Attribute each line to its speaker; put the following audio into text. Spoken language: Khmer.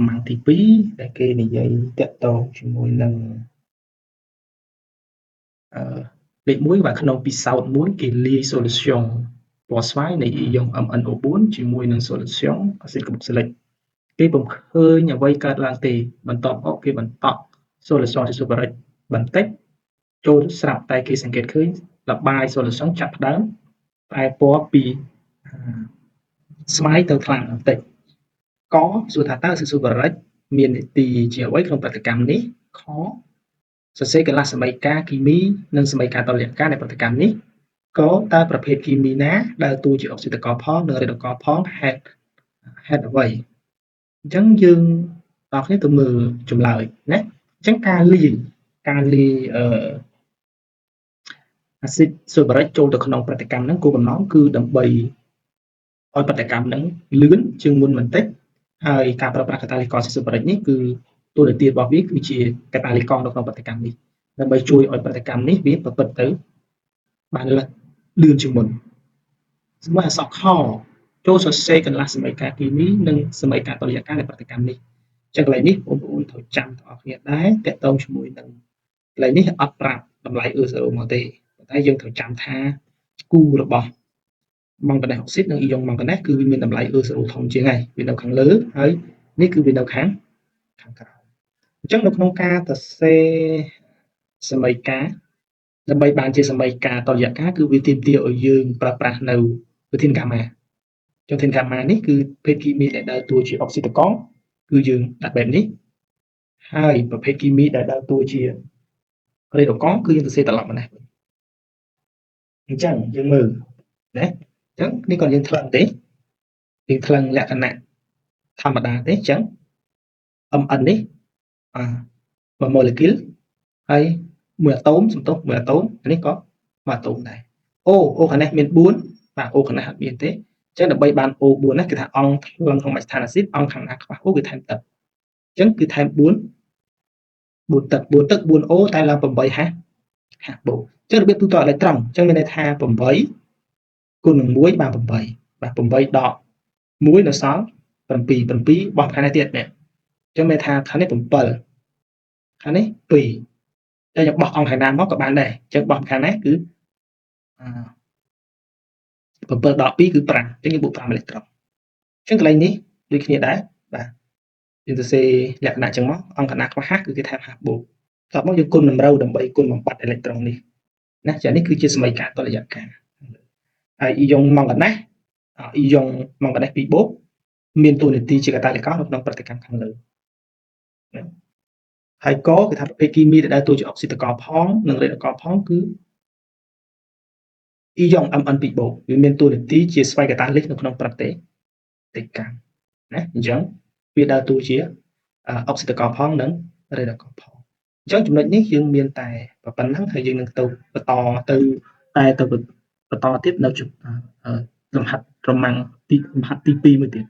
Speaker 1: ម៉ាំងទី2ដែលគេនិយាយតាក់ទងជាមួយនឹងលេខ1បាទក្នុងពិសោធន៍មួយគេលាយ solution ពណ៌ស្វាយនៃ ion MnO4 ជាមួយនឹង solution axit carboxylic គេពុំឃើញអ្វីកើតឡើងទេបន្ទាប់មកគេបន្តក់ solution ជា super rich បន្តិចចូលស្រាប់តែគេសង្កេតឃើញលបាយ solution ចាប់ផ្ដើមតែពណ៌ពីស្វាយទៅថ្លាបន្តិចកសួរថាតើ super rich មាននីតិជាអ្វីក្នុងប្រតិកម្មនេះខសរសេរកន្លះសមីការគីមីនិងសមីការតុល្យការនៃប្រតិកម្មនេះក៏តើប្រភេទគីមីណាដែលតួជាអុកស៊ីតកលផងនិងរេដកលផងហេតុអ្វីអញ្ចឹងយើងបងប្អូនទៅមើលចម្លើយណាអញ្ចឹងការលាយអាស៊ីតស៊ូបារិកចូលទៅក្នុងប្រតិកម្មហ្នឹងគោលបំណងគឺដើម្បីឲ្យប្រតិកម្មហ្នឹងលឿនជាងមុនបន្តិចហើយការប្រើប្រាស់កាតាលីករស៊ូបារិកនេះគឺតួនាទីរបស់វាគឺជាកាតាលីករនៅក្នុងប្រតិកម្មនេះដើម្បីជួយឲ្យប្រតិកម្មនេះវាប្រព្រឹត្តទៅបានលឿនជាងមុនសម្រាប់អក្សរខចូលសរសេរកន្លះសមីការគីមីនិងសមីការតុល្យការនៃប្រតិកម្មនេះចឹងកន្លែងនេះបងប្អូនត្រូវចាំទាំងអស់គ្នាដែរតកតងជាមួយនឹងកន្លែងនេះអត់ប្រាប់តម្លៃ E0 មកទេប៉ុន្តែយើងត្រូវចាំថាគូរបស់ម៉ង់កាណេសអុកស៊ីតនិងអ៊ីយ៉ុងម៉ង់កាណេសគឺវាមានតម្លៃ E0 ធំជាងហើយវានៅខាងលើហើយនេះគឺវានៅខាងក្រោមអញ្ចឹងនៅក្នុងការសរសេរសមីការដើម្បីបានជាសមីការតុល្យការគឺវាទាមទារឲ្យយើងប្រើប្រាស់នៅវិធានកាម៉ាចុះវិធានកាម៉ានេះគឺភេទគីមីដែលដើរតួជាអុកស៊ីតកងគឺយើងដាក់បែបនេះហើយប្រភេទគីមីដែលដើរតួជារេដកងគឺយើងសរសេរត្រឡប់មកនេះអញ្ចឹងយើងមើលណាអញ្ចឹងនេះក៏យើងថ្លឹងទេយើងថ្លឹងលក្ខណៈធម្មតាទេអញ្ចឹង Mn នេះ1 molecule ហើយ1អាតូមសំទោស1អាតូមនេះក៏1អាតូមដែរអូខាងនេះមាន4បាទអូខាងនេះអត់មានទេអញ្ចឹងដើម្បីបាន O4 នេះគឺថាអង្គថ្លឹងក្នុងមជ្ឈដ្ឋានអាស៊ីតអង្គខាងណាខ្វះ O គឺថែមទឹកអញ្ចឹងគឺថែម4ទឹក 4O តែឡើង8ហាបូកអញ្ចឹងរបៀបទូទាត់អេឡិចត្រូនអញ្ចឹងមានន័យថា8គុណនឹង1បាន8បាទ8ដក1នៅសល់7បោះខាងនេះទៀតនេះអញ្ចឹងមានថាខាងនេះ7ខាងនេះ2តែយើងបោះអង្គខាងណាមកក៏បានដែរអញ្ចឹងបោះខាងនេះគឺ7ដក2គឺ5អញ្ចឹងយើងបូក5អេឡិចត្រូនអញ្ចឹងកន្លែងនេះដូចគ្នាដែរបាទយើងសរសេរលក្ខណៈអញ្ចឹងមកអង្គកណ្ដាលខ្វះហាស់គឺគេថាហាស់បូកតបមកយើងគុណតម្រូវដើម្បីគុណបំបត្តិអេឡិចត្រូននេះណាចានេះគឺជាសមីការតុល្យការហើយអ៊ីយ៉ុងម៉ង់កាណេសអ៊ីយ៉ុងម៉ង់កាណេស2បូកមានតួនាទីជាកាតាលីករនៅក្នុងប្រតិកម្មខាងលើហើយកគឺថាប្រភេទគីមីដែលដើរតួជាអុកស៊ីតកលផងនិងរេដកលផងគឺអ៊ីយ៉ុង Mn2 បូកវាមានតួនាទីជាស្វ័យកាតាលីកនៅក្នុងប្រតិកម្មណាអញ្ចឹងវាដើរតួជាអុកស៊ីតកលផងនិងរេដកលផងអញ្ចឹងចំណុចនេះយើងមានតែប៉ុណ្ណឹងហើយយើងនឹងទៅបន្តទៅបន្តទៀតនៅលំហាត់ប្រមាណទី2មួយទៀត